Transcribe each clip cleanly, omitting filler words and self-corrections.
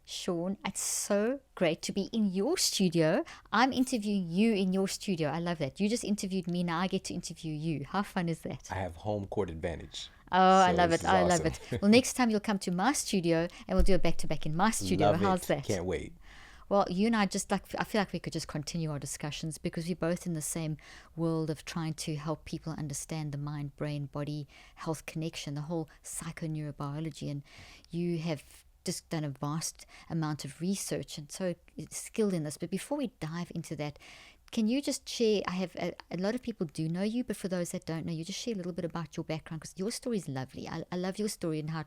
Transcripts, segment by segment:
Shawn, it's so great to be in your studio. I'm interviewing you in your studio. I love that. You just interviewed me, now I get to interview you. How fun is that? I have home court advantage. Oh, I So love this it. is I love awesome. it. Well, next time you'll come to my studio and we'll do a back to back in my studio. Love How's it. that? Can't wait. Well, you and I just like, I feel like we could just continue our discussions because we're both in the same world of trying to help people understand the mind, brain, body, health connection, the whole psychoneurobiology. And you have just done a vast amount of research and so skilled in this. But before we dive into that, can you just share? I have a lot of people do know you, but for those that don't know you, just share a little bit about your background because your story is lovely. I love your story and how it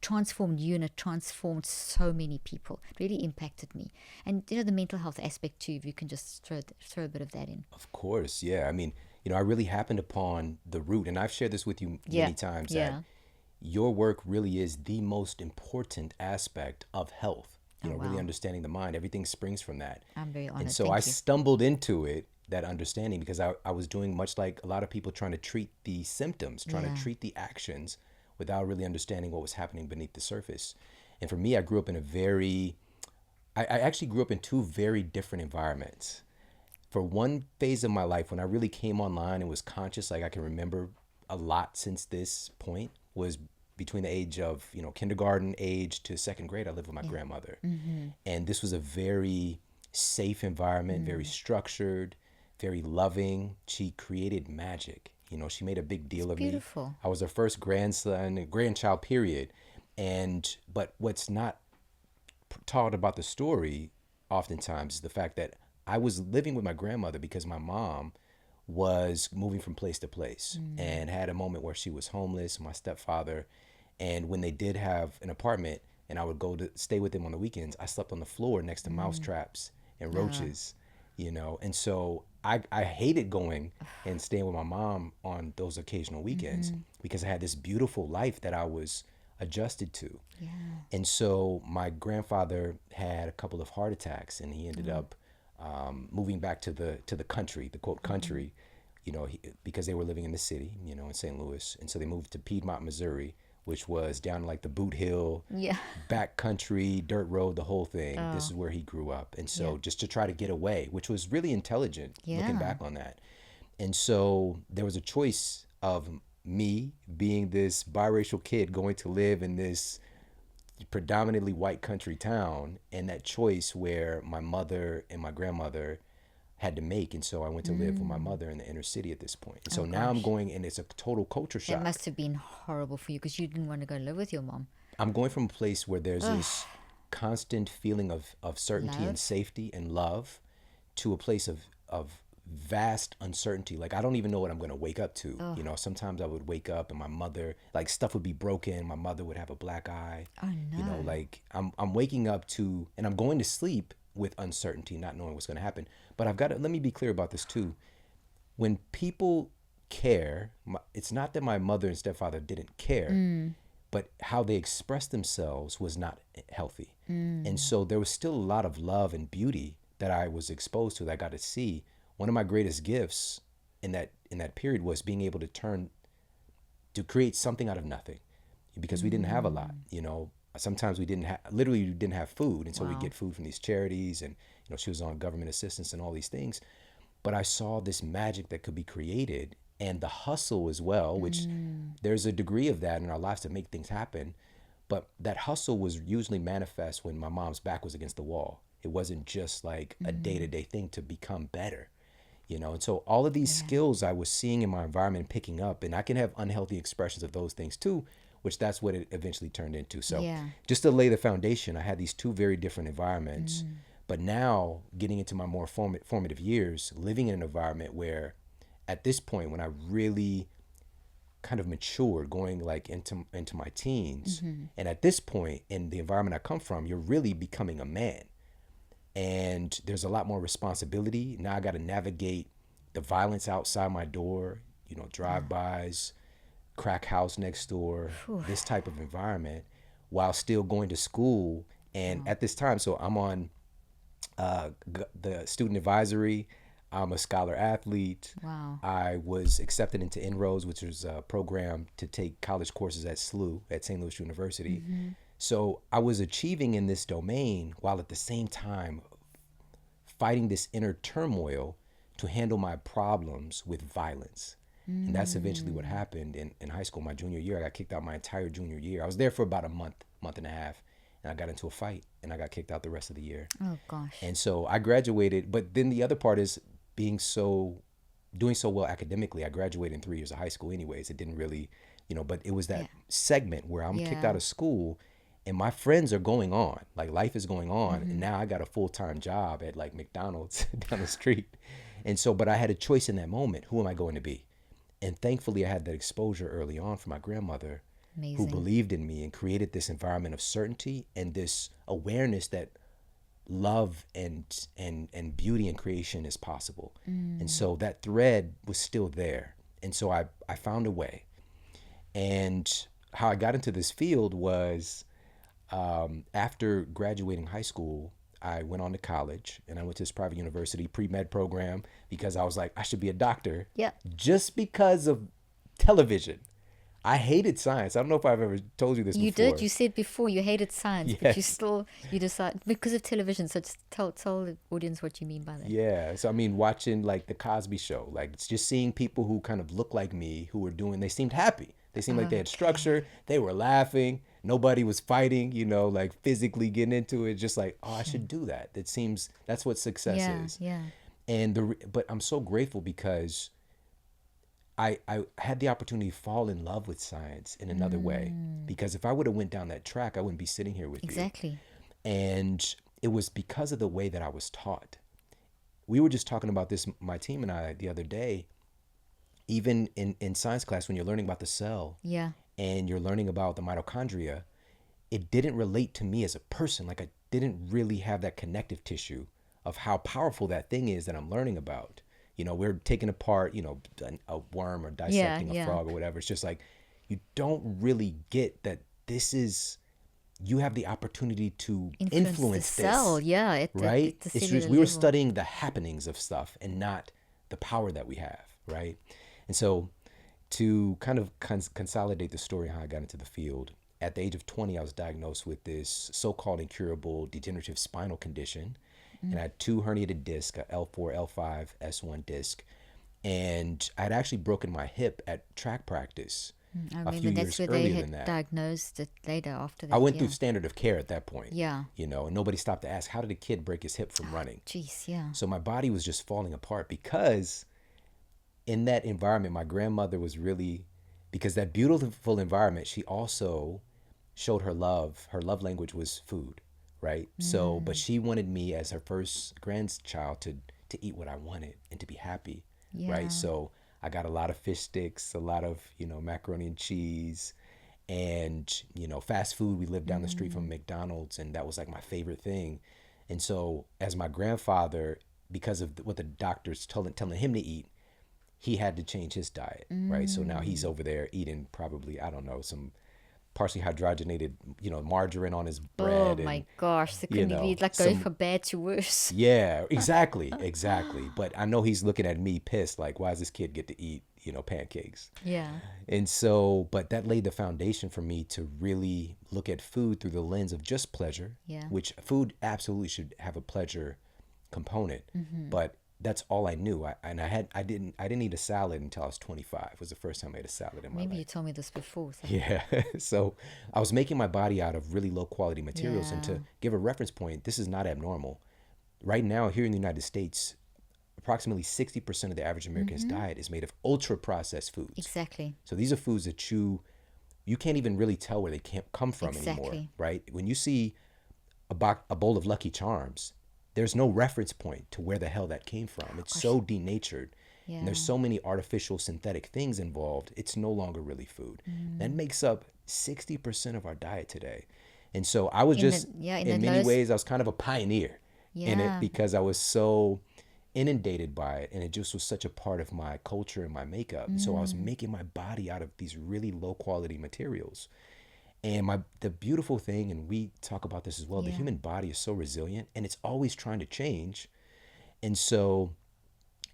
transformed you and it transformed so many people. It really impacted me. And the mental health aspect too, if you can just throw a bit of that in. Of course, yeah. I mean, I really happened upon the root, and I've shared this with you Yeah, many times that yeah. your work really is the most important aspect of health. Oh, Really wow. understanding the mind, everything springs from that. I'm very And honored. so I Thank you. stumbled into it, that understanding, because I was doing much like a lot of people trying to treat the symptoms, trying to Yeah. treat the actions without really understanding what was happening beneath the surface. And for me, I grew up in I actually grew up in two very different environments. For one phase of my life, when I really came online and was conscious, like I can remember a lot since this point, was between the age of, kindergarten age to second grade. I lived with my grandmother. And this was a very safe environment, very structured, very loving. She created magic. She made a big It's deal of me. beautiful. I was her first grandson, grandchild, period. But what's not taught about the story oftentimes is the fact that I was living with my grandmother because my mom was moving from place to place and had a moment where she was homeless, my stepfather. And when they did have an apartment and I would go to stay with them on the weekends, I slept on the floor next to mouse traps and roaches, And so I hated going and staying with my mom on those occasional weekends because I had this beautiful life that I was adjusted to. Yeah. And so my grandfather had a couple of heart attacks, and he ended up moving back to the country, the quote country, because they were living in the city, in St. Louis, and so they moved to Piedmont, Missouri, which was down like the Boot Hill, Yeah. back country, dirt road, the whole thing. This is where he grew up, and so Yeah. just to try to get away, which was really intelligent, looking Yeah. back on that. And so there was a choice of me being this biracial kid going to live in this predominantly white country town, and that choice where my mother and my grandmother had to make. And so I went to live with my mother in the inner city at this point. And Oh so now I'm gosh. going, and it's a total culture That shock. must have been horrible for you because you didn't want to go live with your mom. I'm going from a place where there's this constant feeling of certainty and Love. safety and love to a place of vast uncertainty. Like I don't even know what I'm going to wake up to. Sometimes I would wake up and my mother, like stuff would be broken. My mother would have a black eye. Oh no. Like I'm waking up to, and I'm going to sleep with uncertainty, not knowing what's going to happen. But I've got to, let me be clear about this too. When people care, it's not that my mother and stepfather didn't care, but how they expressed themselves was not healthy. And so there was still a lot of love and beauty that I was exposed to, that I got to see. One of my greatest gifts in that period was being able to create something out of nothing, because we didn't have a lot. Sometimes we literally didn't have food, and so we Wow. get food from these charities, and she was on government assistance and all these things. But I saw this magic that could be created, and the hustle as well, which there's a degree of that in our lives to make things happen. But that hustle was usually manifest when my mom's back was against the wall. It wasn't just like a day-to-day thing to become better. And so all of these Yeah. skills I was seeing in my environment, picking up, and I can have unhealthy expressions of those things too, which that's what it eventually turned into. So Yeah. just to lay the foundation, I had these two very different environments. But now getting into my more formative years, living in an environment where at this point, when I really kind of matured, going like into my teens, and at this point in the environment I come from, you're really becoming a man, and there's a lot more responsibility. Now I got to navigate the violence outside my door, drive-bys, crack house next door, this type of environment, while still going to school. And at this time, so I'm on the student advisory. I'm a scholar athlete. Wow. I was accepted into Inroads, which was a program to take college courses at SLU at St. Louis University. So I was achieving in this domain while at the same time fighting this inner turmoil to handle my problems with violence. And that's eventually what happened in high school. My junior year, I got kicked out my entire junior year. I was there for about a month and a half, and I got into a fight, and I got kicked out the rest of the year. Oh gosh. And so I graduated, but then the other part is doing so well academically. I graduated in 3 years of high school anyways. It didn't really, but it was that Yeah. segment where I'm kicked Yeah. out of school and my friends are going on, like life is going on. And now I got a full-time job at like McDonald's down the street. And so, but I had a choice in that moment. Who am I going to be? And thankfully I had that exposure early on from my grandmother who Amazing. believed in me and created this environment of certainty and this awareness that love and beauty and creation is possible. And so that thread was still there. And so I found a way. And how I got into this field was after graduating high school, I went on to college and I went to this private university pre-med program because I was like, I should be a doctor. Yeah. Just because of television. I hated science. I don't know if I've ever told you this You before. did. You said before you hated science, but Yes. you decide because of television. So just tell the audience what you mean by that. Yeah. So I mean, watching like the Cosby Show, like it's just seeing people who kind of look like me, who were doing, they seemed happy. They seemed like they had structure. They were laughing. Nobody was fighting, like physically getting into it. Just like, oh, I should do that. That's what success Yeah. is. Yeah. But I'm so grateful because I had the opportunity to fall in love with science in another way. Because if I would have went down that track, I wouldn't be sitting here with you. Exactly. And it was because of the way that I was taught. We were just talking about this, my team and I, the other day. Even in science class, when you're learning about the cell Yeah. and you're learning about the mitochondria, it didn't relate to me as a person. Like I didn't really have that connective tissue of how powerful that thing is that I'm learning about. We're taking apart, a worm or dissecting a frog or whatever. It's just like, you don't really get that you have the opportunity to influence the this. cell. Yeah. Right? At the It's cellular just, we were level. studying the happenings of stuff and not the power that we have. Right? And so to kind of consolidate the story how I got into the field, at the age of 20, I was diagnosed with this so-called incurable degenerative spinal condition. And I had 2 herniated discs, a L4, L5, S1 disc. And I had actually broken my hip at track practice I a few remember that's years where they earlier had than that. diagnosed it later after that. I went yeah. through standard of care at that point. Yeah. And nobody stopped to ask, how did a kid break his hip from running? Jeez. Yeah. So my body was just falling apart because in that environment, my grandmother was really, because that beautiful environment, she also showed her love. Her love language was food, right? So, but she wanted me as her first grandchild to eat what I wanted and to be happy, Yeah. right? So I got a lot of fish sticks, a lot of, macaroni and cheese and, fast food. We lived down the street from McDonald's and that was like my favorite thing. And so as my grandfather, because of what the doctors telling him to eat, he had to change his diet, right? So now he's over there eating probably, I don't know, some partially hydrogenated, margarine on his bread. Oh my and, gosh. So couldn't be like going from bad to worse. Yeah, exactly. But I know he's looking at me pissed, like, why does this kid get to eat, pancakes? Yeah. And so, but that laid the foundation for me to really look at food through the lens of just pleasure, Yeah. which food absolutely should have a pleasure component, but that's all I knew. I didn't eat a salad until I was 25. It was the first time I ate a salad in my Maybe life. you told me this before. So. Yeah. So I was making my body out of really low quality materials. And Yeah. to give a reference point, this is not abnormal. Right now, here in the United States, approximately 60% of the average American's diet is made of ultra processed foods. Exactly. So these are foods that you can't even really tell where they can't come from anymore, Exactly. right? When you see a bowl of Lucky Charms, there's no reference point to where the hell that came from. It's so denatured. Yeah. And there's so many artificial synthetic things involved. It's no longer really food. That makes up 60% of our diet today. And so I was just, in many ways, I was kind of a pioneer in it Yeah. because I was so inundated by it. And it just was such a part of my culture and my makeup. So I was making my body out of these really low quality materials. And the beautiful thing, and we talk about this as well, the Yeah. human body is so resilient and it's always trying to change. And so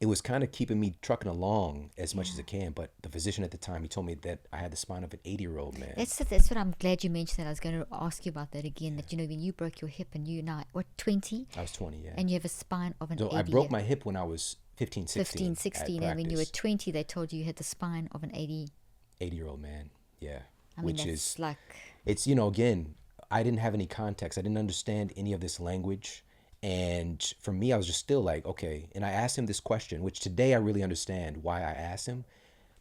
it was kind of keeping me trucking along as much as Yeah. it can. But the physician at the time, he told me that I had the spine of an 80-year-old man. That's what I'm glad you mentioned that. I was going to ask you about that again. That, when you broke your hip and you now, what, 20? I was 20, yeah. And you have a spine of an So I 80 broke my hip when I was 15, 15, 16 at 16, and when you were practice. 20, they told you had the spine of an 80. 80-year-old man, yeah. I mean, Which that's is, like, it's, again, I didn't have any context. I didn't understand any of this language. And for me, I was just still like, okay. And I asked him this question, which today I really understand why I asked him.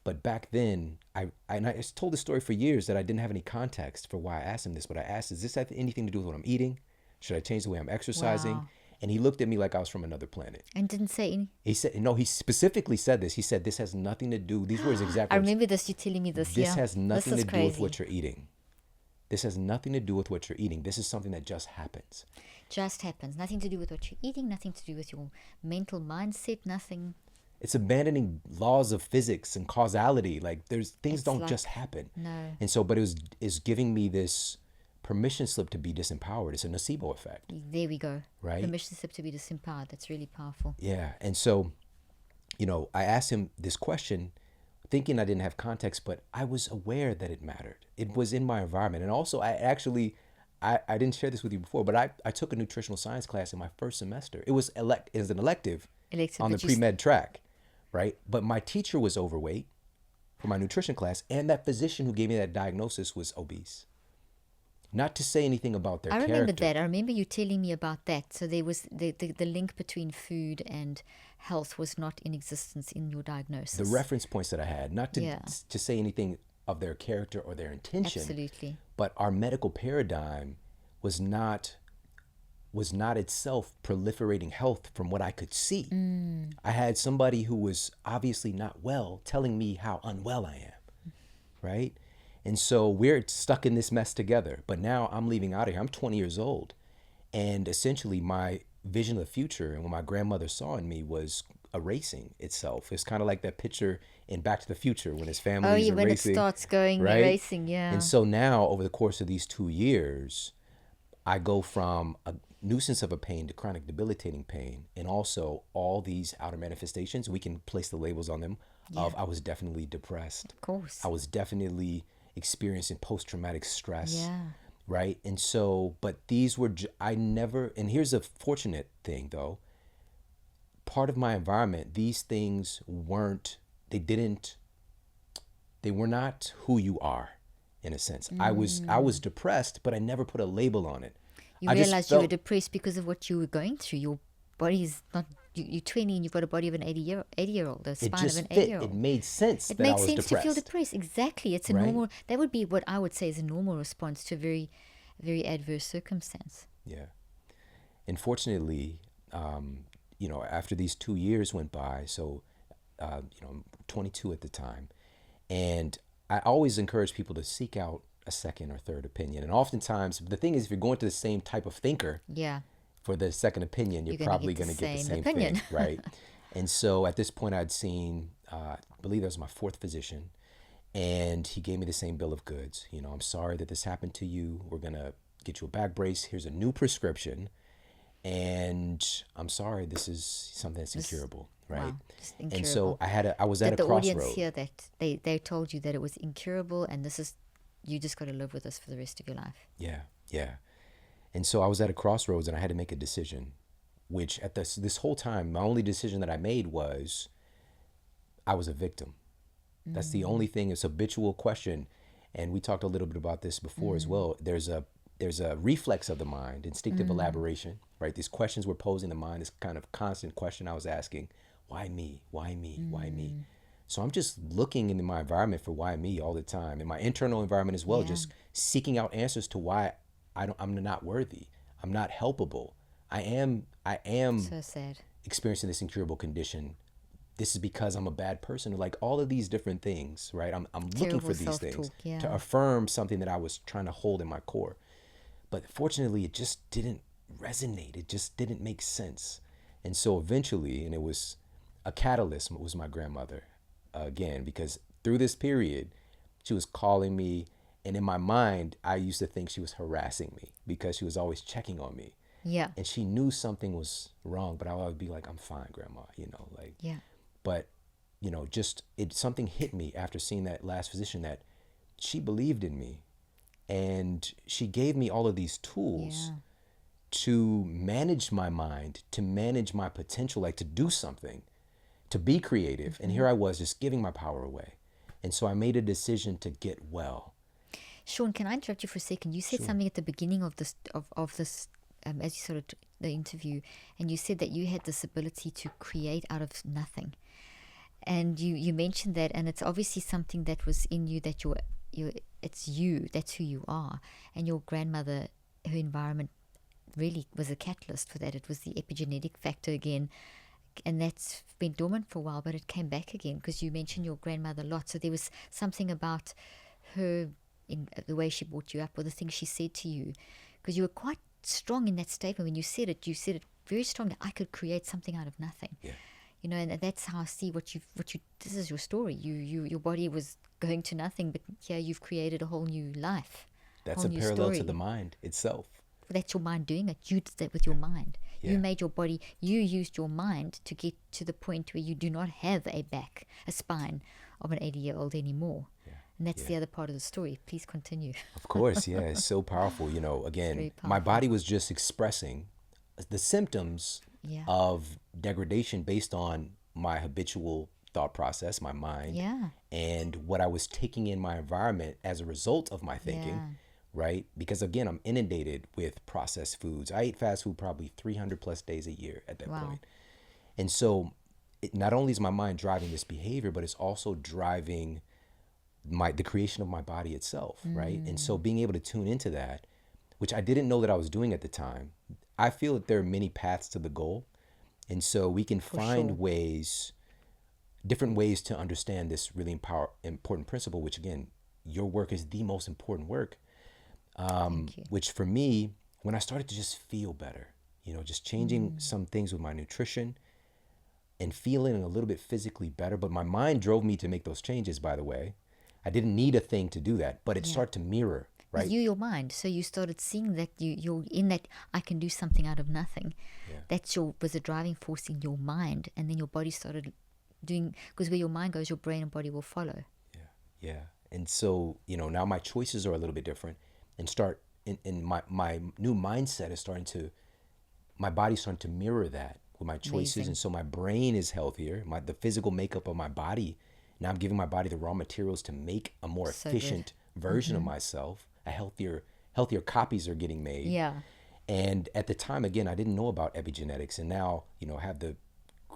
But back then, and I told this story for years that I didn't have any context for why I asked him this. But I asked, does this have anything to do with what I'm eating? Should I change the way I'm exercising? wow. And he looked at me like I was from another planet. And didn't say any. He said, no, he specifically said this. He said, this has nothing to do, these were his exact I words. remember this, you telling me this, This yeah. has nothing This to is do with crazy. what you're eating. This has nothing to do with what you're eating. This is something that just happens. Just happens. Nothing to do with what you're eating, nothing to do with your mental mindset, nothing. It's abandoning laws of physics and causality. Like things It's don't like, just happen. no. And so, but it's giving me this permission slip to be disempowered. It's a nocebo effect, There we go. right? Permission slip to be disempowered. That's really powerful. Yeah. And so, I asked him this question thinking I didn't have context, but I was aware that it mattered. It was in my environment. And also I didn't share this with you before, but I took a nutritional science class in my first semester. It was an elective on the but you pre-med track, right? But my teacher was overweight for my nutrition class, and that physician who gave me that diagnosis was obese. Not to say anything about their I character. remember that. I remember you telling me about that. So there was the link between food and health was not in existence in your diagnosis. The reference points that I had, not to Yeah. to say anything of their character or their intention, Absolutely. but our medical paradigm was not itself proliferating health from what I could see. I had somebody who was obviously not well telling me how unwell I am, right? And so we're stuck in this mess together. But now I'm leaving out of here. I'm 20 years old. And essentially my vision of the future and what my grandmother saw in me was erasing itself. It's kind of like that picture in Back to the Future when his family Oh, is yeah, when it erasing, starts going, right? erasing, yeah. And so now over the course of these 2 years, I go from a nuisance of a pain to chronic debilitating pain. And also all these outer manifestations, we can place the labels on them of I was definitely depressed. Of course. I was definitely experiencing post-traumatic stress. Yeah. Right. And so, but these were, I never, and here's a fortunate thing though. Part of my environment, these things they were not who you are in a sense. I was depressed, but I never put a label on it. You I just realized you were felt- depressed because of what you were going through. Your body's not, you're 20 and you've got a body of an 80-year-old, the It spine of just an fit. 80-year-old. It made sense It that I makes was sense depressed. to feel depressed. Exactly. It's a Right? normal, that would be what I would say is a normal response to a very, very adverse circumstance. Yeah. And fortunately, after these 2 years went by, so, I'm 22 at the time, and I always encourage people to seek out a second or third opinion. And oftentimes, the thing is, if you're going to the same type of thinker Yeah. for the second opinion, you're You're gonna probably get going the to get the same same opinion. thing, right? And so at this point, I'd seen, I believe that was my fourth physician, and he gave me the same bill of goods. I'm sorry that this happened to you. We're going to get you a back brace. Here's a new prescription. And I'm sorry, this is something that's incurable, right? Wow, just And incurable. so I was at Did a the audience crossroad. hear that? They told you that it was incurable and this is, you just got to live with this for the rest of your life. Yeah, yeah. And so I was at a crossroads and I had to make a decision, which at this whole time, my only decision that I made was I was a victim. That's the only thing. It's habitual question. And we talked a little bit about this before as well. There's a reflex of the mind, instinctive elaboration, right? These questions were posing the mind, this kind of constant question I was asking, why me? Why me? Why me? So I'm just looking into my environment for why me all the time, and my internal environment as well, Yeah. just seeking out answers to why I'm not worthy. I'm not helpable. I am So sad. experiencing this incurable condition. This is because I'm a bad person. Like all of these different things, right? I'm looking Terrible for these things self-talk, yeah. to affirm something that I was trying to hold in my core. But fortunately, it just didn't resonate. It just didn't make sense. And so eventually, and it was a catalyst, was my grandmother again, because through this period, she was calling me. And in my mind, I used to think she was harassing me because she was always checking on me. Yeah. And she knew something was wrong, but I would be like, I'm fine, grandma, like, Yeah. but, just something hit me after seeing that last physician that she believed in me, and she gave me all of these tools Yeah. to manage my mind, to manage my potential, like to do something, to be creative. And here I was just giving my power away. And so I made a decision to get well. Shawn, can I interrupt you for a second? You said Sure. something at the beginning of this, as you started the interview, and you said that you had this ability to create out of nothing. And you mentioned that, and it's obviously something that was in you, that it's you, that's who you are. And your grandmother, her environment really was a catalyst for that. It was the epigenetic factor again, and that's been dormant for a while, but it came back again because you mentioned your grandmother a lot. So there was something about her, in the way she brought you up, or the things she said to you, because you were quite strong in that statement. When you said it very strongly. I could create something out of nothing. Yeah. And that's how I see what you. This is your story. Your body was going to nothing, but here you've created a whole new life. That's whole a new parallel story. to the mind itself. That's your mind doing it. You did that with your mind. Yeah. You made your body, you used your mind to get to the point where you do not have a spine of an 80-year-old anymore. Yeah. And that's Yeah. the other part of the story. Please continue. Of course, yeah, it's so powerful. Again, very my powerful. body was just expressing the symptoms Yeah. of degradation based on my habitual thought process, my mind, Yeah. and what I was taking in my environment as a result of my thinking, Yeah. right? Because again, I'm inundated with processed foods. I ate fast food probably 300 plus days a year at that Wow. point. And so not only is my mind driving this behavior, but it's also driving the creation of my body itself, right? And so being able to tune into that, which I didn't know that I was doing at the time, I feel that there are many paths to the goal. And so we can find sure. ways, different ways to understand this really important principle, which again, your work is the most important work. Thank you. Which for me, when I started to just feel better, just changing some things with my nutrition and feeling a little bit physically better, but my mind drove me to make those changes, by the way. I didn't need a thing to do that, but it started to mirror, right? Your mind. So you started seeing that you're in that I can do something out of nothing. Yeah. That's was a driving force in your mind, and then your body started doing, because where your mind goes, your brain and body will follow. Yeah. And so, now my choices are a little bit different, and start in my new mindset is my body's starting to mirror that with my choices. Amazing. And so my brain is healthier, the physical makeup of my body. Now I'm giving my body the raw materials to make a more So efficient version of myself. A healthier copies are getting made. Yeah. And at the time, again, I didn't know about epigenetics, and now, I have the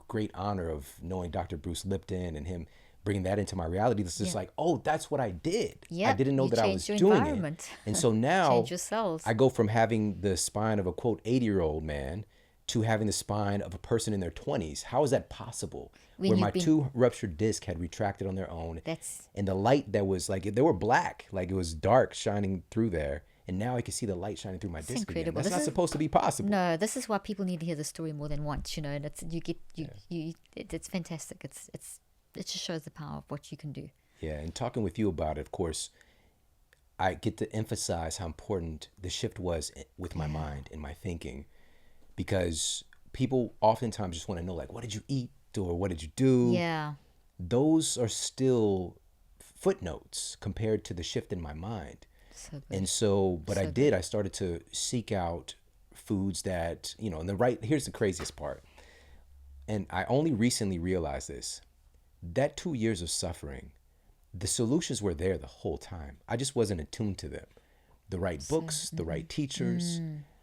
great honor of knowing Dr. Bruce Lipton and him bringing that into my reality. It's just like, oh, that's what I did. Yeah, I didn't know you that I was changed your doing it. environment. And so now Change your cells. I go from having the spine of a quote 80-year-old man to having the spine of a person in their 20s. How is that possible? When Where you've my been- two ruptured discs had retracted on their own. That's And the light that was like, they were black, like it was dark shining through there. And now I can see the light shining through my disc again. incredible. That's This not is- supposed to be possible. no. This is why people need to hear the story more than once. And it's it's fantastic. It just shows the power of what you can do. Yeah, and talking with you about it, of course, I get to emphasize how important the shift was with my mind and my thinking, because people oftentimes just want to know, like, what did you eat or what did you do? Yeah. Those are still footnotes compared to the shift in my mind. So good. And so, but So I started to seek out foods that, and here's the craziest part. And I only recently realized this, that 2 years of suffering, the solutions were there the whole time. I just wasn't attuned to them. The right books, the right teachers.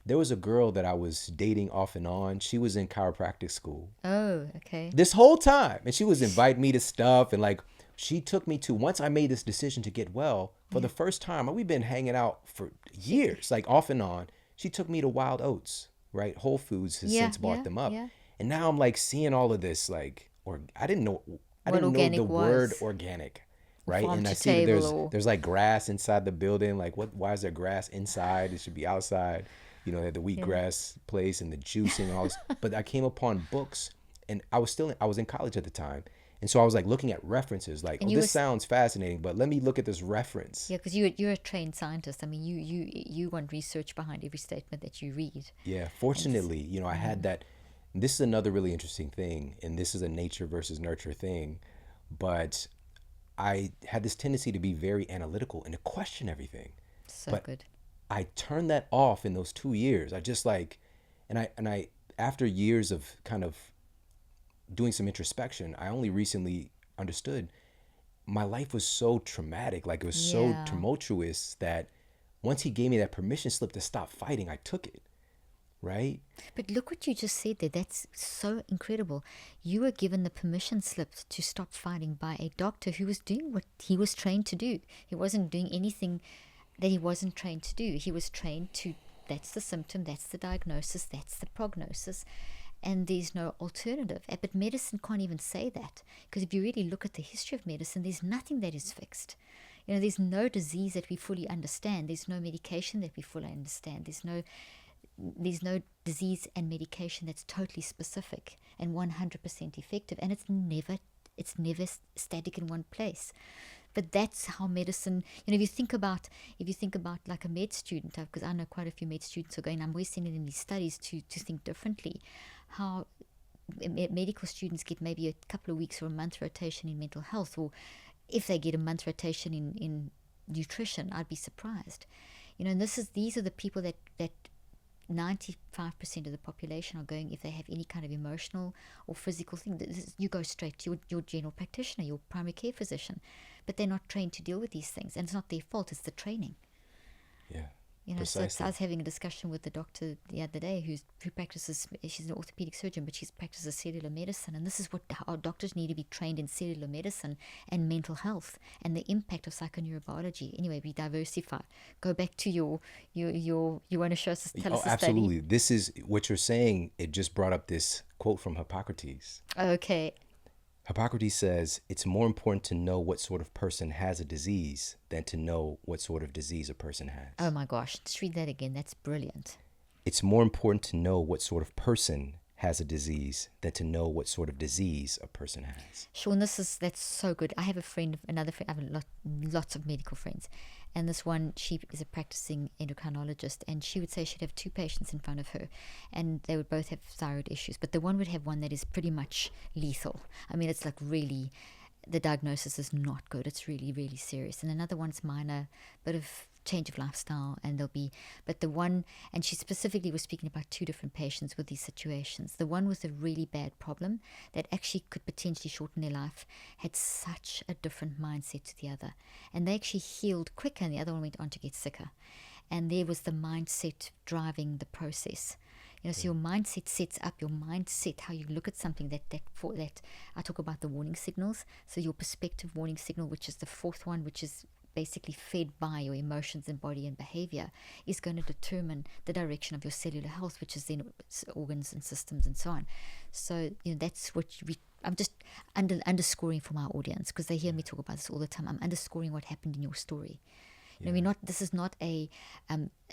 There was a girl that I was dating off and on. She was in chiropractic school Oh, okay. this whole time. And she was inviting me to stuff. And like, she took me to, once I made this decision to get well, for the first time, we've been hanging out for years, like off and on. She took me to Wild Oats, right? Whole Foods has since bought them up. Yeah. And now I'm like seeing all of this, like, or I didn't know What the organic word was. organic, right? Farm And I to see that table or- there's like grass inside the building. Like, why is there grass inside? It should be outside. At the wheatgrass place and the juicing and all this. But I came upon books, and I was in college at the time, And so I was like looking at references, like, And oh, you this were, sounds fascinating, but let me look at this reference. yeah, because you're a trained scientist. I mean, you want research behind every statement that you read. Yeah, And it's, fortunately, I had that. This is another really interesting thing, and this is a nature versus nurture thing, but I had this tendency to be very analytical and to question everything. so But good. I turned that off in those 2 years. I just like, and I, after years of kind of doing some introspection, I only recently understood my life was so traumatic, like it was so Yeah. tumultuous that once he gave me that permission slip to stop fighting, I took it, right? But look what you just said there. That's so incredible. You were given the permission slip to stop fighting by a doctor who was doing what he was trained to do. He wasn't doing anything that he wasn't trained to do. He was trained to, that's the symptom, that's the diagnosis, that's the prognosis, and there's no alternative. But medicine can't even say that, because if you really look at the history of medicine, there's nothing that is fixed. There's no disease that we fully understand. There's no medication that we fully understand. There's no disease and medication that's totally specific and 100% effective, and it's never static in one place. But that's how medicine, if you think about like a med student, because I know quite a few med students are going, I'm always sending them these studies to think differently, how medical students get maybe a couple of weeks or a month rotation in mental health, or if they get a month rotation in nutrition, I'd be surprised. And these are the people that 95% of the population are going, if they have any kind of emotional or physical thing, you go straight to your general practitioner, your primary care physician. But they're not trained to deal with these things, and it's not their fault, it's the training. Yeah, So precisely. I was having a discussion with the doctor the other day who practices, she's an orthopedic surgeon, but she practices cellular medicine. And this is what our doctors need to be trained in: cellular medicine and mental health and the impact of psychoneurobiology. Anyway, we diversify. Go back to you want to show us, tell Oh, us a study? absolutely. This is what you're saying. It just brought up this quote from Hippocrates. Okay. Hippocrates says, it's more important to know what sort of person has a disease than to know what sort of disease a person Oh has. my gosh. Let's read that again. That's brilliant. It's more important to know what sort of person has a disease than to know what sort of disease a person has. Sean, that's so good. I have another friend. I have lots of medical friends, and this one, she is a practicing endocrinologist, and she would say she'd have two patients in front of her, and they would both have thyroid issues, but the one would have one that is pretty much lethal. I mean, it's like really, the diagnosis is not good. It's really, really serious. And another one's minor, bit of change of lifestyle, and but the one, and she specifically was speaking about two different patients with these situations. The one with a really bad problem that actually could potentially shorten their life had such a different mindset to the other, and they actually healed quicker, and the other one went on to get sicker. And there was the mindset driving the process. So your mindset sets up your mindset, how you look at something. That I talk about the warning signals. So your perspective warning signal, which is the fourth one, which is basically fed by your emotions and body and behavior, is going to determine the direction of your cellular health, which is then organs and systems and so on. So that's what I'm just underscoring for my audience, because they hear me talk about this all the time. I'm underscoring what happened in your story. This is not a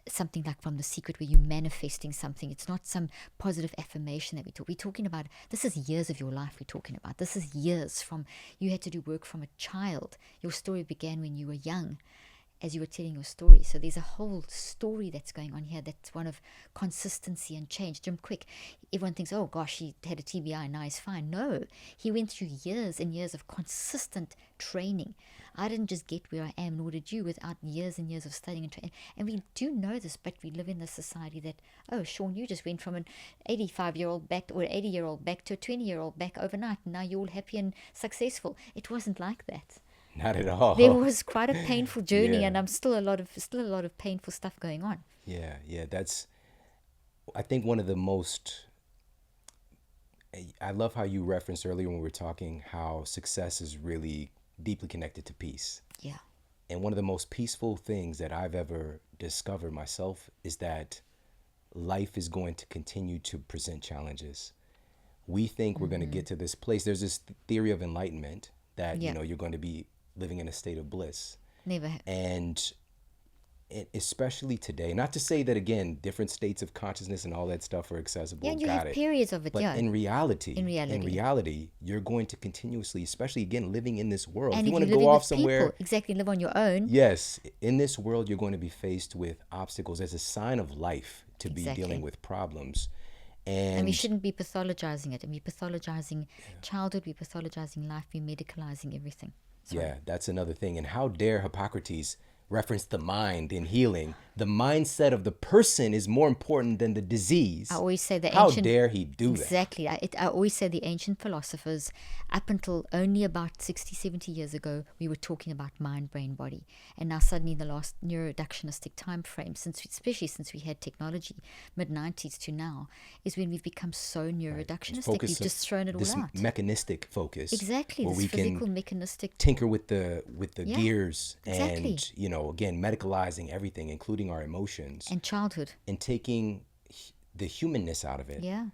something like from The Secret where you're manifesting something. It's not some positive affirmation that we're talking about. This is years of your life we're talking about. This is years from, you had to do work from a child. Your story began when you were young, as you were telling your story. So there's a whole story that's going on here that's one of consistency and change. Jim Quick, everyone thinks, oh gosh, he had a TBI, now he's fine. No, he went through years and years of consistent training. I didn't just get where I am, nor did you, without years and years of studying and training. And we do know this, but we live in this society that, oh, Shawn, you just went from an 85-year-old back, or an 80-year-old back, to a 20-year-old back overnight, and now you're all happy and successful. It wasn't like that. Not at all. There was quite a painful journey, Yeah. and I'm still a lot of painful stuff going on. Yeah, that's, I think one of the most, I love how you referenced earlier when we were talking how success is really deeply connected to peace. Yeah. And one of the most peaceful things that I've ever discovered myself is that life is going to continue to present challenges. We think we're going to get to this place. There's this theory of enlightenment that, Yeah. you're going to be living in a state of bliss. Never. And especially today, not to say that, again, different states of consciousness and all that stuff are accessible. Yeah, and you Got have it. periods of it, But yeah. in reality, In reality. you're going to continuously, especially again, living in this world. And If you if want you're to go living off with somewhere, people, exactly, live on your own. yes, in this world, you're going to be faced with obstacles as a sign of life to be Exactly. dealing with problems. And we And shouldn't be pathologizing it. And we're pathologizing childhood, we're pathologizing life, we're medicalizing everything. Sorry. yeah, that's another thing. And how dare Hippocrates reference the mind in healing? The mindset of the person is more important than the disease. I always say the How ancient... dare he do that? Exactly. I always say the ancient philosophers, up until only about 60, 70 years ago, we were talking about mind, brain, body. And now suddenly the last neuroreductionistic time frame, especially since we had technology, mid-90s to now, is when we've become so neuroreductionistic. We've just thrown it this all out. mechanistic focus. Exactly. Where This we physical, can mechanistic... tinker with the Yeah, gears exactly. and, again, medicalizing everything, including our emotions, And childhood. and taking the humanness out of it. Yeah.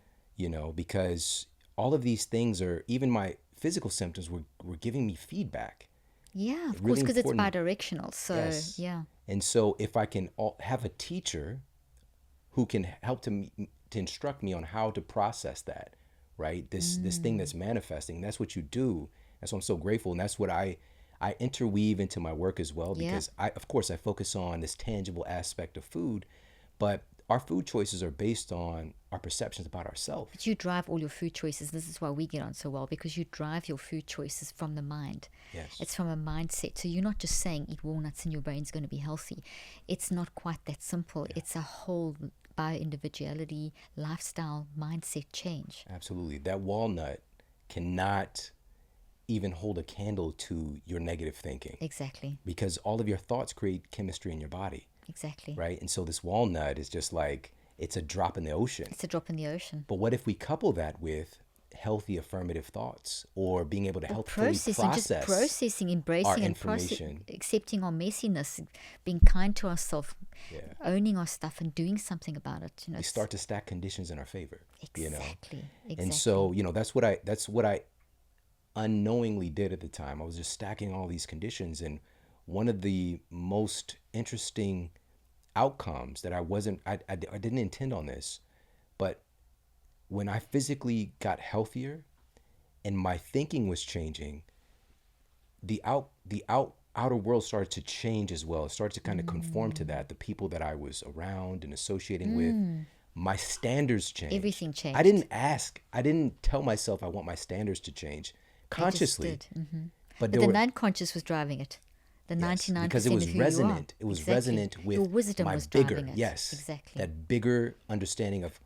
Because all of these things are, even my physical symptoms were giving me feedback. Yeah, of Really course, because it's important. bidirectional. So, Yes. yeah. And so if I can have a teacher who can help to instruct me on how to process that, right? This thing that's manifesting, that's what you do. That's why I'm so grateful. And that's what I interweave into my work as well, Yeah. because of course I focus on this tangible aspect of food, but our food choices are based on our perceptions about ourselves. But you drive all your food choices. This is why we get on so well, because you drive your food choices from the mind. Yes. It's from a mindset. So you're not just saying eat walnuts and your brain's going to be healthy. It's not quite that simple. It's a whole bio-individuality, lifestyle, mindset change. Absolutely. That walnut cannot even hold a candle to your negative thinking, Exactly. because all of your thoughts create chemistry in your body, Exactly. right? And so this walnut is just like, it's a drop in the ocean. It's a drop in the ocean. But what if we couple that with healthy affirmative thoughts, or being able to help fully Processing, process just processing, embracing, and information? accepting our messiness, being kind to ourselves, Yeah. owning our stuff, and doing something about it. We start to stack conditions in our favor. Exactly. And so that's what I unknowingly did at the time. I was just stacking all these conditions, and one of the most interesting outcomes that I didn't intend on this, but when I physically got healthier and my thinking was changing, the outer world started to change as well. It started to kind of conform to that. The people that I was around and associating with, my standards changed. Everything changed. I didn't tell myself I want my standards to change consciously. They just did. But But there the were, unconscious was driving it. The yes, 99% because it was of who resonant. you It are. was Exactly. resonant with Your wisdom my was bigger, driving it. yes, Exactly. that bigger understanding of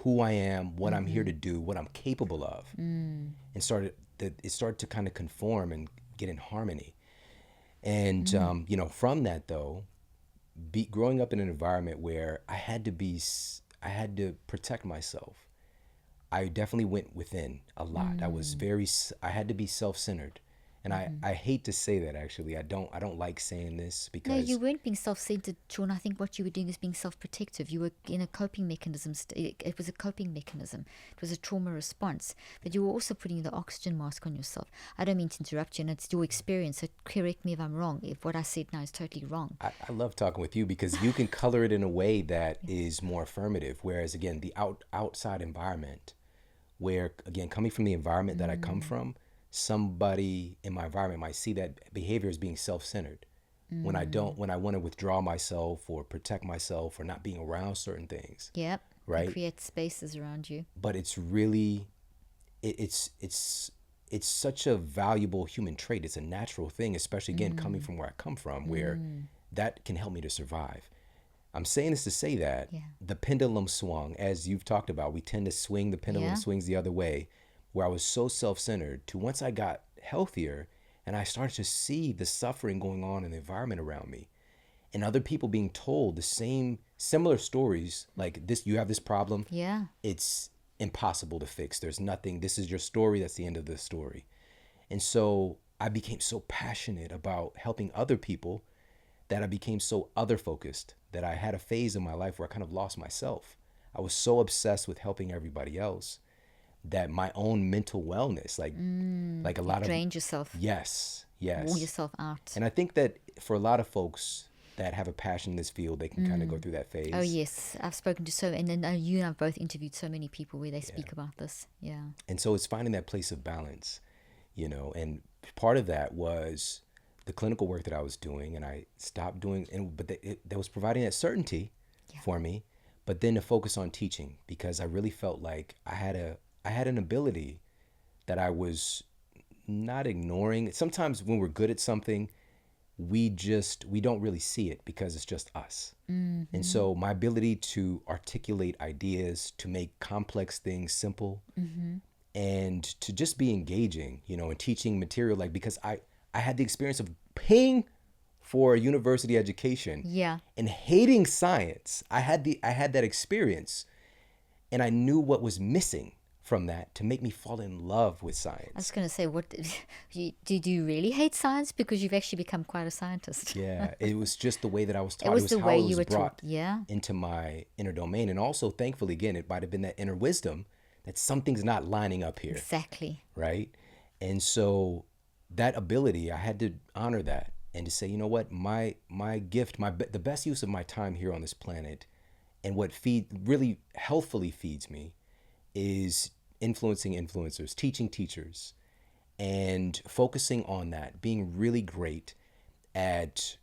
who I am, what I'm here to do, what I'm capable of, and it started to kind of conform and get in harmony. And from that though, growing up in an environment where I had to protect myself, I definitely went within a lot. I had to be self-centered. And I hate to say that, actually. I don't like saying this, No, because you weren't being self-centered, Shawn. I think what you were doing is being self-protective. You were in a coping mechanism. It was a coping mechanism. It was a trauma response. But you were also putting the oxygen mask on yourself. I don't mean to interrupt you, and it's your experience, so correct me if I'm wrong, if what I said now is totally wrong. I love talking with you, because you can color it in a way that is more affirmative. Whereas, again, the outside environment, where, again, coming from the environment that I come from, somebody in my environment might see that behavior as being self-centered. When I want to withdraw myself or protect myself or not being around certain things. Yep. Right. And create spaces around you. But it's really, it's such a valuable human trait. It's a natural thing, especially, again, coming from where I come from, where that can help me to survive. I'm saying this to say that the pendulum swung, as you've talked about. We tend to swing, the pendulum swings the other way, where I was so self-centered, to once I got healthier and I started to see the suffering going on in the environment around me, and other people being told the similar stories, like, this, you have this problem. Yeah. It's impossible to fix. There's nothing. This is your story. That's the end of the story. And so I became so passionate about helping other people that I became so other focused that I had a phase in my life where I kind of lost myself. I was so obsessed with helping everybody else that my own mental wellness, like a lot of, Drained yourself. yes, Wore yourself out. And I think that for a lot of folks, that have a passion in this field, they can kind of go through that phase. Oh yes, I've spoken to and then you and I've both interviewed so many people where they speak about this. Yeah. And so it's finding that place of balance, and part of that was the clinical work that I was doing, and I stopped doing, but that was providing that certainty for me, but then to focus on teaching, because I really felt like I had an ability that I was not ignoring. Sometimes when we're good at something, we don't really see it because it's just us. And so my ability to articulate ideas, to make complex things simple, and to just be engaging, and teaching material, like, because I had the experience of paying for a university education and hating science. I had that experience, and I knew what was missing from that to make me fall in love with science. I was going to say, did you really hate science? Because you've actually become quite a scientist. Yeah, it was just the way that I was taught. It was the how way it was you were brought taught. into my inner domain. And also, thankfully, again, it might have been that inner wisdom that something's not lining up here. Exactly. Right? And so that ability, I had to honor that and to say, you know what, my gift, the best use of my time here on this planet, and what really healthfully feeds me, is influencing influencers, teaching teachers, and focusing on that, being really great at,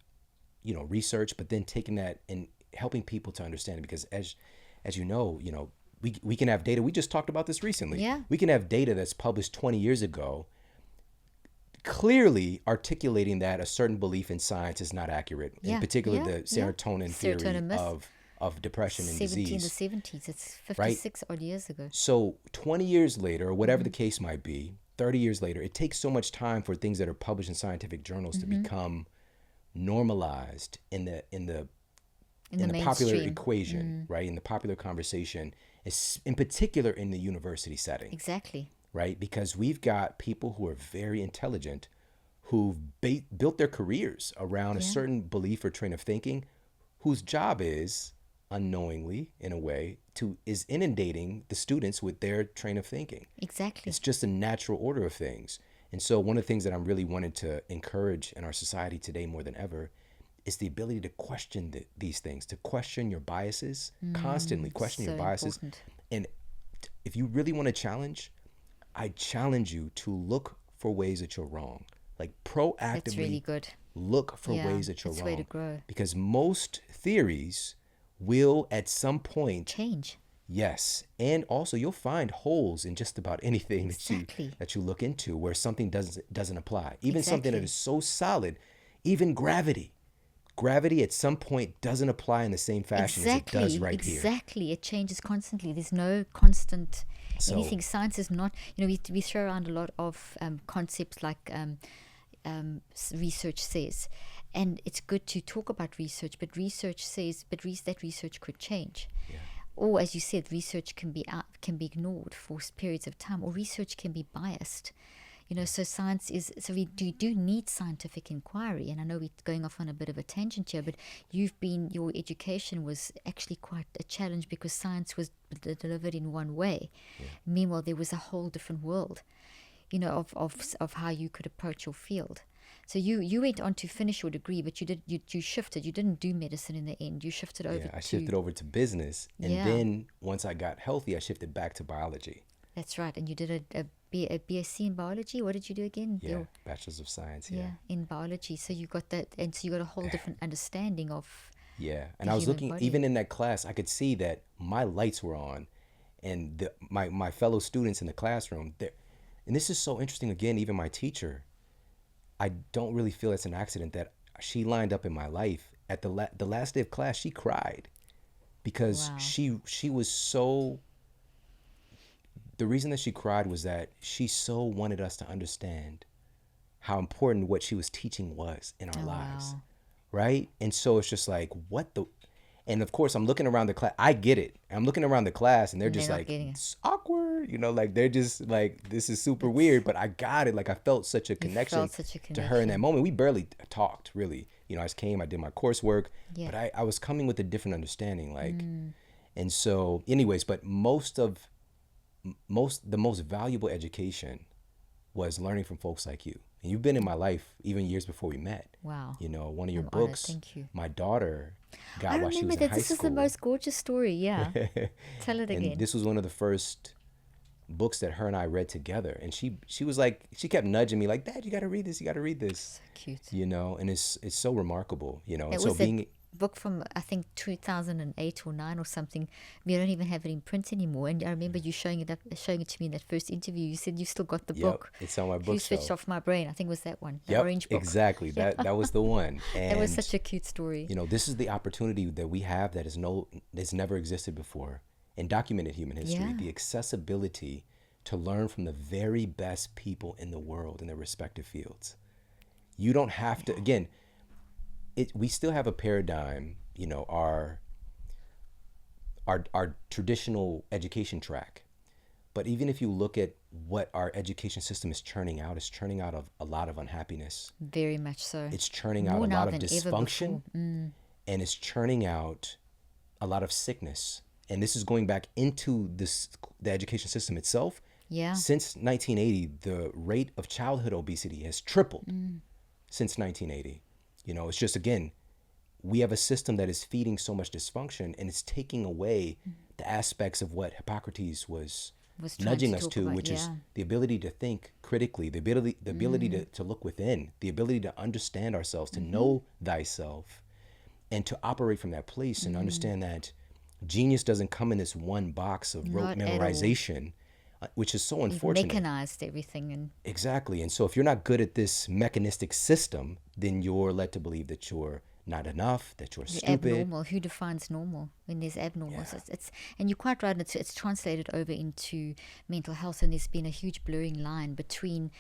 research, but then taking that and helping people to understand it. Because as you know, we can have data. We just talked about this recently. Yeah. We can have data that's published 20 years ago, clearly articulating that a certain belief in science is not accurate. In particular, the serotonin theory of depression and disease. In the 70s, it's 56 odd years ago. So 20 years later, or whatever the case might be, 30 years later, it takes so much time for things that are published in scientific journals to become normalized in the popular equation, right? In the popular conversation, in particular in the university setting. Exactly. Right? Because we've got people who are very intelligent, who've built their careers around a certain belief or train of thinking, whose job is, unknowingly, in a way, is inundating the students with their train of thinking. Exactly. It's just a natural order of things. And so one of the things that I'm really wanting to encourage in our society today more than ever is the ability to question these things, to question your biases, constantly question your biases. Important. And if you really want to challenge, I challenge you to look for ways that you're wrong. Like, proactively That's really good. Look for ways that you're wrong. Way to grow. Because most theories will at some point change. Yes. And also you'll find holes in just about anything that you look into where something doesn't apply. Even something that is so solid, even gravity. Gravity at some point doesn't apply in the same fashion as it does right here. Exactly. It changes constantly. There's no constant anything. Science is not, we throw around a lot of concepts like research says. And it's good to talk about research, but research says, that research could change. Yeah. Or, as you said, research can be ignored for periods of time, or research can be biased. So science is, so we do need scientific inquiry. And I know we're going off on a bit of a tangent here, but your education was actually quite a challenge because science was delivered in one way. Yeah. Meanwhile, there was a whole different world, of how you could approach your field. So you went on to finish your degree, but you shifted. You didn't do medicine in the end. You shifted over. Yeah, I shifted over to business, and then once I got healthy, I shifted back to biology. That's right, and you did a BSc in biology. What did you do again? Yeah, Bachelor's of Science. Yeah, in biology. So you got that, and so you got a whole different understanding of. Yeah, and I was looking body. Even in that class, I could see that my lights were on, and my fellow students in the classroom. And this is so interesting. Again, even my teacher. I don't really feel it's an accident that she lined up in my life. At the last day of class, she cried because she was so. The reason that she cried was that she so wanted us to understand how important what she was teaching was in our lives, right? And so it's just like, what the. And of course, I'm looking around the class. I get it. I'm looking around the class, and they're just like, it's awkward, like they're just like, this is super weird. But I got it. Like I felt such a connection to her in that moment. We barely talked, really. I just came. I did my coursework, but I was coming with a different understanding. Like, and so, anyways, but the most valuable education was learning from folks like you. And you've been in my life even years before we met. Wow. You know, one of your I'm honored. books, Thank you. my daughter I got while she remember was in that. high This is the school. most gorgeous story. Yeah. Tell it And again. this was one of the first books that her and I read together. And she was like, she kept nudging me like, Dad, you got to read this. You got to read this. So cute. You know, and it's so remarkable, you know. And It so was being, that book from, I think, 2008 or 9 or something. We don't even have it in print anymore. And I remember you showing it to me in that first interview. You said you still got the yep, book. it's on my You bookshelf. switched off my brain. I think it was that one. The Yep, orange book. exactly. That was the one. And That was such a cute story. you know, this is the opportunity that we have that's never existed before in documented human history. Yeah. The accessibility to learn from the very best people in the world in their respective fields. You don't have to, again, we still have a paradigm, you know, our traditional education track. But even if you look at what our education system is churning out, it's churning out of a lot of unhappiness. Very much so. It's churning out More a now lot of than ever dysfunction, before. and it's churning out a lot of sickness. And this is going back into the education system itself. Yeah. Since 1980, the rate of childhood obesity has tripled since 1980. You know, it's just, again, we have a system that is feeding so much dysfunction, and it's taking away the aspects of what Hippocrates was trying nudging to us talk to, about, which is yeah. the ability to think critically, the ability to look within, the ability to understand ourselves, to know thyself, and to operate from that place and understand that genius doesn't come in this one box of rote Not at all. memorization, which is so You've unfortunate. mechanized everything. And Exactly. And so if you're not good at this mechanistic system, then you're led to believe that you're not enough, that you're the stupid. abnormal. Who defines normal when there's abnormals? Yeah. It's and you're quite right. It's translated over into mental health, and there's been a huge blurring line between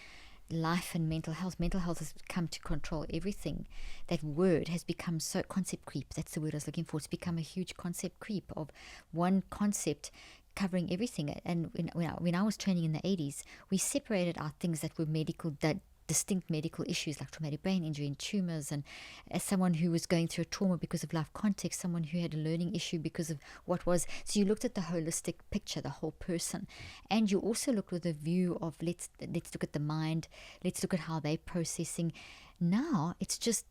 life and mental health. Mental health has come to control everything. That word has become so concept creep. That's the word I was looking for. It's become a huge concept creep of one concept covering everything. And when I was training in the 80s, we separated out things that were medical, that distinct medical issues like traumatic brain injury and tumors, and as someone who was going through a trauma because of life context, someone who had a learning issue because of what was, so you looked at the holistic picture, the whole person, and you also looked with a view of let's look at the mind, let's look at how they're processing. Now it's just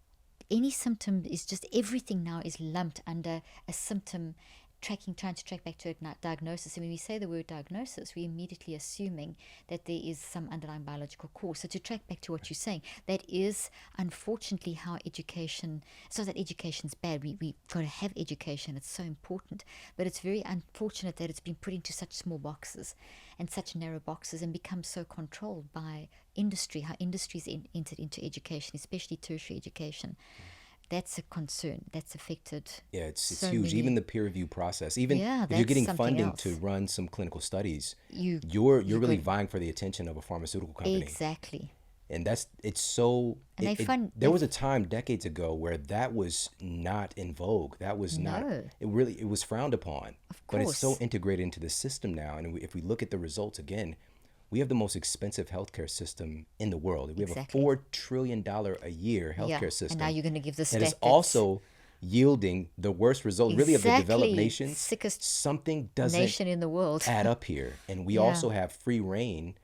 any symptom is just, everything now is lumped under a symptom, trying to track back to a diagnosis. And when we say the word diagnosis, we're immediately assuming that there is some underlying biological cause. So to track back to what you're saying, that is unfortunately how education, it's not that education's bad, we've got to have education, it's so important, but it's very unfortunate that it's been put into such small boxes and such narrow boxes and become so controlled by industry, how industry's entered into education, especially tertiary education. That's a concern. That's affected. Yeah, it's so huge. many. Even the peer review process. Even Yeah, if you're that's getting something funding else. to run some clinical studies, You're really good. vying for the attention of a pharmaceutical company. Exactly. And it's so. And there was a time decades ago where that was not in vogue. That was not. No. It was frowned upon. Of But it's so course. integrated into the system now. And if we look at the results again, we have the most expensive healthcare system in the world. We Exactly. have a $4 trillion a year healthcare Yeah. system. And now you're going to give the that stat is also yielding the worst results, really, of the developed Exactly. nations. Sickest Something doesn't nation in the world. add up here. And we Yeah. also have free reign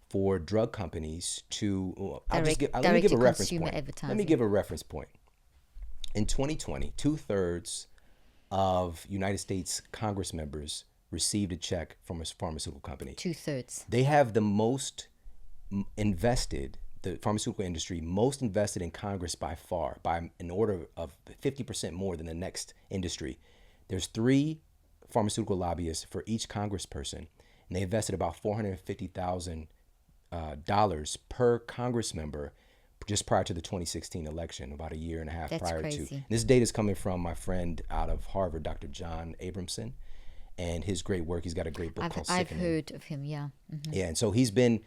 for drug companies to, let me give a direct-to-consumer reference point. Let me advertising. give a reference point. In 2020, 2/3 of United States Congress members received a check from a pharmaceutical company. 2/3. They have the most invested, the pharmaceutical industry, most invested in Congress by far, by an order of 50% more than the next industry. There's 3 pharmaceutical lobbyists for each congressperson, and they invested about $450,000 per Congress member just prior to the 2016 election, about a year and a half That's prior crazy. to. This data is coming from my friend out of Harvard, Dr. John Abramson, and his great work. He's got a great book called I've Sickening. heard of him, yeah. Yeah, and so he's been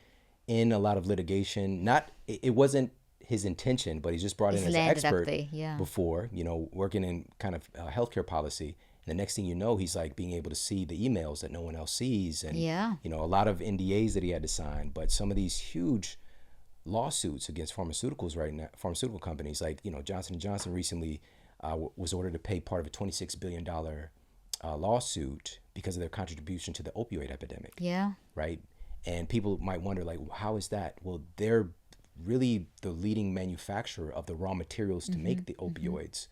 in a lot of litigation. It wasn't his intention, but he's just brought He's in as an landed up expert there, yeah. before, working in kind of healthcare policy. And the next thing you know, he's like being able to see the emails that no one else sees, and Yeah. a lot of NDAs that he had to sign. But some of these huge lawsuits against pharmaceuticals right now, pharmaceutical companies like Johnson & Johnson recently was ordered to pay part of a $26 billion lawsuit because of their contribution to the opioid epidemic. Yeah. Right? And people might wonder, like, how is that? Well, they're really the leading manufacturer of the raw materials to make the opioids.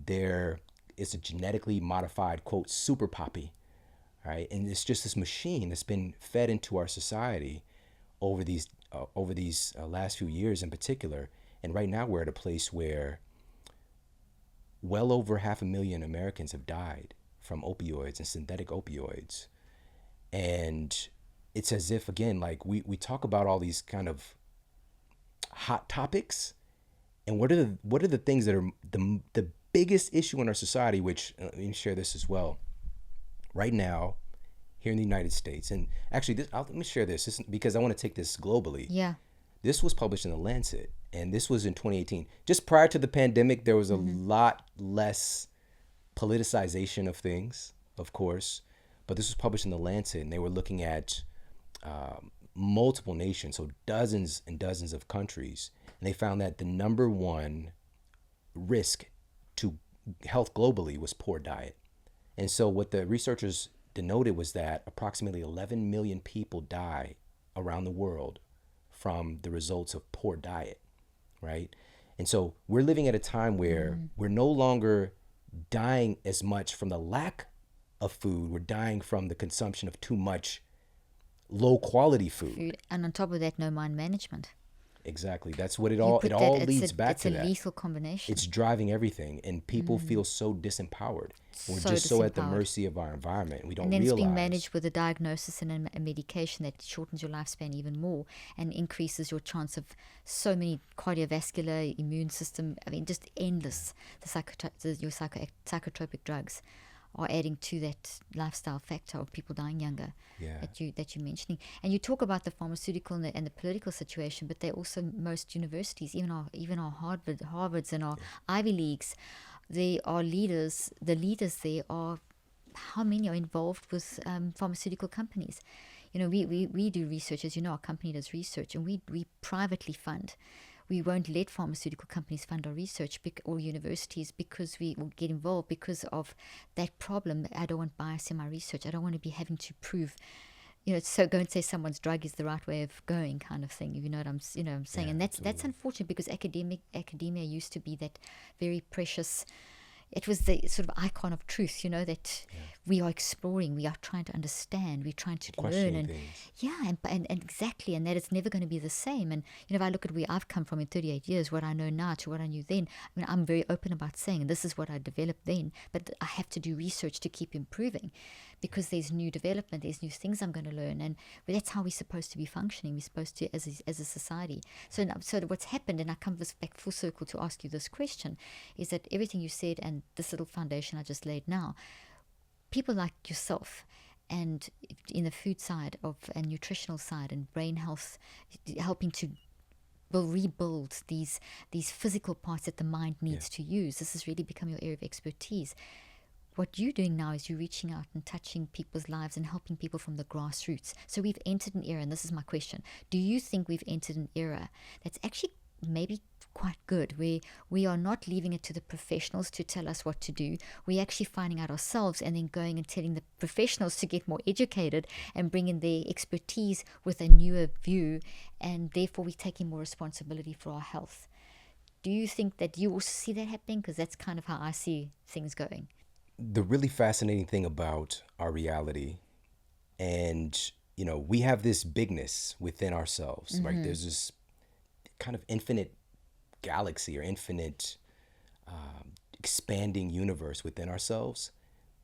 There is a genetically modified, quote, super poppy, right? And it's just this machine that's been fed into our society over these last few years in particular. And right now we're at a place where well over 500,000 Americans have died from opioids and synthetic opioids. And it's as if, again, like we talk about all these kind of hot topics, and what are the things that are the biggest issue in our society, which let me share this as well. Right now, here in the United States, and actually let me share this because I want to take this globally. Yeah. This was published in The Lancet, and this was in 2018. Just prior to the pandemic, there was a lot less politicization of things, of course, but this was published in The Lancet, and they were looking at multiple nations, so dozens and dozens of countries, and they found that the number one risk to health globally was poor diet. And so what the researchers denoted was that approximately 11 million people die around the world from the results of poor diet, right? And so we're living at a time where we're no longer dying as much from the lack of food. We're dying from the consumption of too much low quality food. And on top of that, no mind management. Exactly. That's what it all leads back to. It's a lethal combination. It's driving everything, and people feel so disempowered. We're just so at the mercy of our environment. We don't realize. And then it's being managed with a diagnosis and a medication that shortens your lifespan even more and increases your chance of so many cardiovascular, immune system. I mean, just endless. Your psychotropic drugs are adding to that lifestyle factor of people dying younger that you're mentioning. And you talk about the pharmaceutical and the political situation, but they also, most universities, even our Harvards and our Ivy Leagues, they are leaders. The leaders there are, how many are involved with pharmaceutical companies? You know, we do research, as you know, our company does research, and we privately fund. We won't let pharmaceutical companies fund our research or universities because we will get involved because of that problem. I don't want bias in my research. I don't want to be having to prove, so go and say someone's drug is the right way of going, kind of thing. You know what I'm saying? Yeah, and that's unfortunate because academia used to be that very precious. It was the sort of icon of truth, that we are exploring, we are trying to understand, we're trying to learn, and things. and exactly, and that it's never going to be the same. And if I look at where I've come from in 38 years, what I know now to what I knew then, I mean, I'm very open about saying this is what I developed then, but I have to do research to keep improving, because there's new development, there's new things I'm going to learn, and that's how we're supposed to be functioning. We're supposed to as a society. So what's happened, and I come back full circle to ask you this question, is that everything you said and this little foundation I just laid now, people like yourself, and in the food side and nutritional side and brain health, helping to rebuild these physical parts that the mind needs to use. This has really become your area of expertise. What you're doing now is you're reaching out and touching people's lives and helping people from the grassroots. So we've entered an era, and this is my question. Do you think we've entered an era that's actually maybe quite good, where we are not leaving it to the professionals to tell us what to do? We're actually finding out ourselves and then going and telling the professionals to get more educated and bring in their expertise with a newer view, and therefore we're taking more responsibility for our health. Do you think that you also see that happening? Because that's kind of how I see things going. The really fascinating thing about our reality, and we have this bigness within ourselves, right? There's this kind of infinite galaxy or infinite expanding universe within ourselves,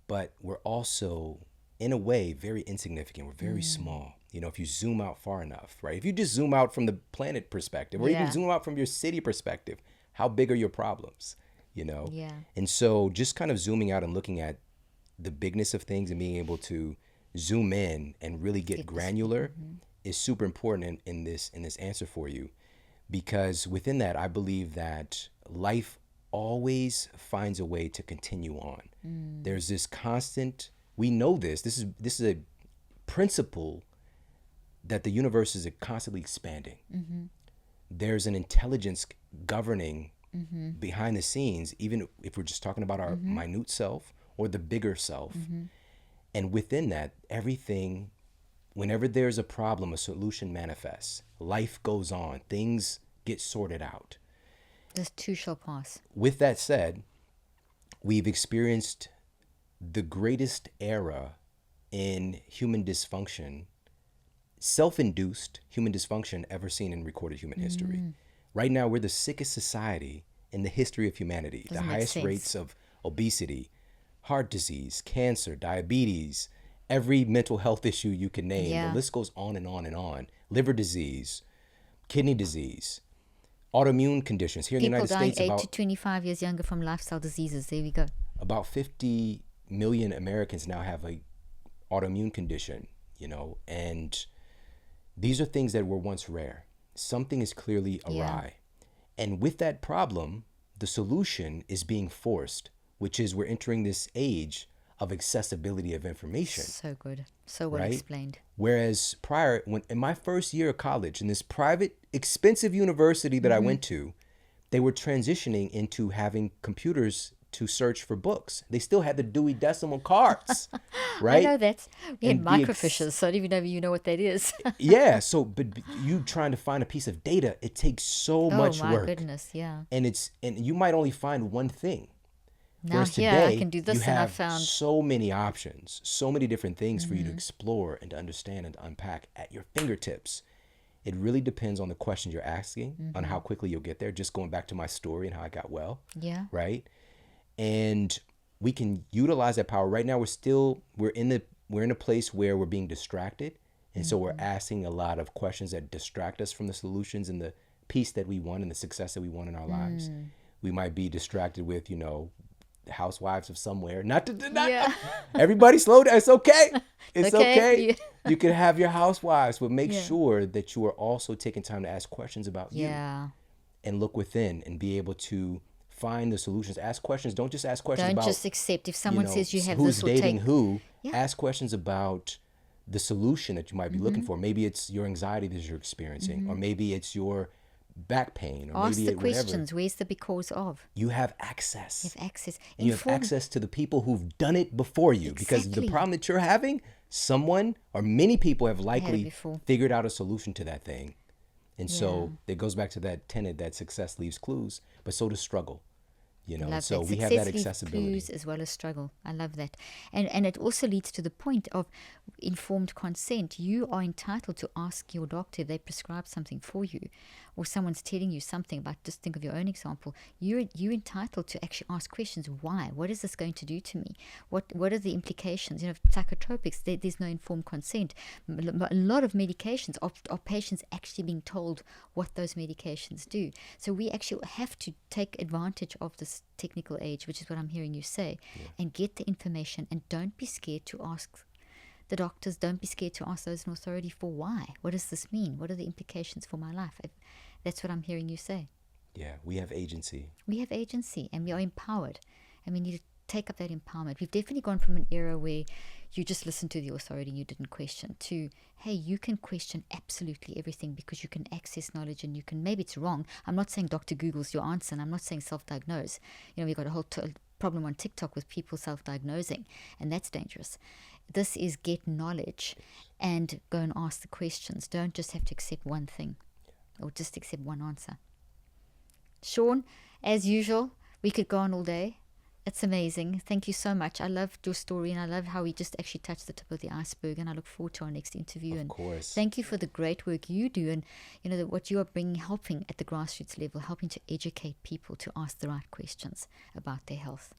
but we're also, in a way, very insignificant. We're very small. If you zoom out far enough, right? If you just zoom out from the planet perspective, or even zoom out from your city perspective, how big are your problems? And so just kind of zooming out and looking at the bigness of things and being able to zoom in and really get granular is super important in this answer for you, because within that, I believe that life always finds a way to continue on. There's this constant, we know this is a principle, that the universe is constantly expanding. There's an intelligence governing behind the scenes, even if we're just talking about our minute self or the bigger self. And within that, everything whenever there's a problem, a solution manifests. Life goes on. Things get sorted out. This too shall pass. With that said, we've experienced the greatest era in human dysfunction, self-induced human dysfunction ever seen in recorded human history. Right now, we're the sickest society in the history of humanity. Doesn't the make highest sense. rates of obesity, heart disease, cancer, diabetes, every mental health issue you can name. Yeah. The list goes on and on and on. Liver disease, kidney disease, autoimmune conditions. Here in the People United dying States, 8 to 25 years younger from lifestyle diseases. There we go. about 50 million Americans now have a autoimmune condition, you know, and these are things that were once rare. Something is clearly awry. And with that problem, the solution is being forced, which is we're entering this age of accessibility of information. So good. So well Right? explained. Whereas prior, when in my first year of college, in this private, expensive university that I went to, they were transitioning into having computers to search for books. They still had the Dewey Decimal cards, right? I know that. We had And the microfiches, so I don't even know if you know what that is. Yeah, so but you trying to find a piece of data, it takes so much Oh my work. goodness, yeah. And you might only find one thing. Now Whereas here today, I can do you this, and I have found so many options, so many different things for you to explore and to understand and to unpack at your fingertips. It really depends on the questions you're asking, on how quickly you'll get there. Just going back to my story and how I got well, yeah. right? And we can utilize that power. Right now, we're in a place where we're being distracted, and so we're asking a lot of questions that distract us from the solutions and the peace that we want and the success that we want in our lives. We might be distracted with, you know, housewives of somewhere. Not Yeah. everybody slow down. It's okay. It's Okay. okay. You can have your housewives, but make Yeah. sure that you are also taking time to ask questions about you Yeah. and look within and be able to find the solutions. Ask questions. Don't just ask questions Don't about just accept if someone says you have who's this or dating take. who. Yeah. Ask questions about the solution that you might be looking for. Maybe it's your anxiety that you're experiencing, or maybe it's your back pain, or Ask maybe the whatever. questions. Where's the because of? You have access. You have access. And you have Inform. access to the people who've done it before you. Because the Exactly. problem that you're having, someone or many people have likely before. figured out a solution to that thing. And so it goes back to that tenet that success leaves clues, but so does struggle. You know, Love so that. we have Success that leaves accessibility. clues as well as struggle. I love that. And it also leads to the point of informed consent. You are entitled to ask your doctor if they prescribe something for you, or someone's telling you something about, just think of your own example. You're entitled to actually ask questions. Why? What is this going to do to me? What are the implications? You know, psychotropics, there's no informed consent. A lot of medications are patients actually being told what those medications do. So we actually have to take advantage of this technical age, which is what I'm hearing you say, and get the information, and don't be scared to ask the doctors. Don't be scared to ask those in authority for why. What does this mean? What are the implications for my life? That's what I'm hearing you say. Yeah, we have agency. We have agency, and we are empowered, and we need to take up that empowerment. We've definitely gone from an era where you just listened to the authority and you didn't question, to, hey, you can question absolutely everything because you can access knowledge, and you can, maybe it's wrong. I'm not saying Dr. Google's your answer, and I'm not saying self-diagnose. You know, we've got a whole problem on TikTok with people self-diagnosing, and that's dangerous. This is get knowledge and go and ask the questions. Don't just have to accept one thing or just accept one answer. Shawn, as usual, we could go on all day. It's amazing. Thank you so much. I loved your story, and I love how we just actually touched the tip of the iceberg, and I look forward to our next interview. Of course. Thank you for the great work you do, and you know what you are bringing, helping at the grassroots level, helping to educate people to ask the right questions about their health.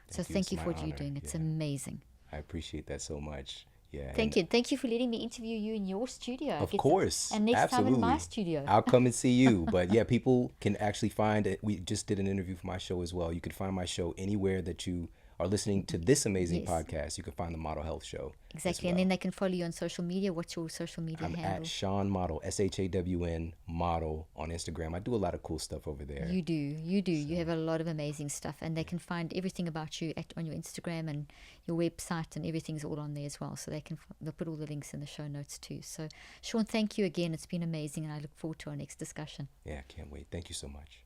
So thank you It's for my what you're honor. doing. It's Yeah. amazing. I appreciate that so much. Yeah. Thank you. Thank you for letting me interview you in your studio. Of course. And next Absolutely. time in my studio. I'll come and see you. But yeah, people can actually find it. We just did an interview for my show as well. You can find my show anywhere that you are listening to this amazing Yes. podcast. You can find the Model Health Show. Exactly. as And then well. they can follow you on social media. What's your social media I'm handle? at Shawn Model, SHAWN Model on Instagram. I do a lot of cool stuff over there. You do. You have a lot of amazing stuff, and they can find everything about you on your Instagram, and your website, and everything's all on there as well. So they'll put all the links in the show notes too. So, Shawn, thank you again. It's been amazing, and I look forward to our next discussion. Yeah, I can't wait. Thank you so much.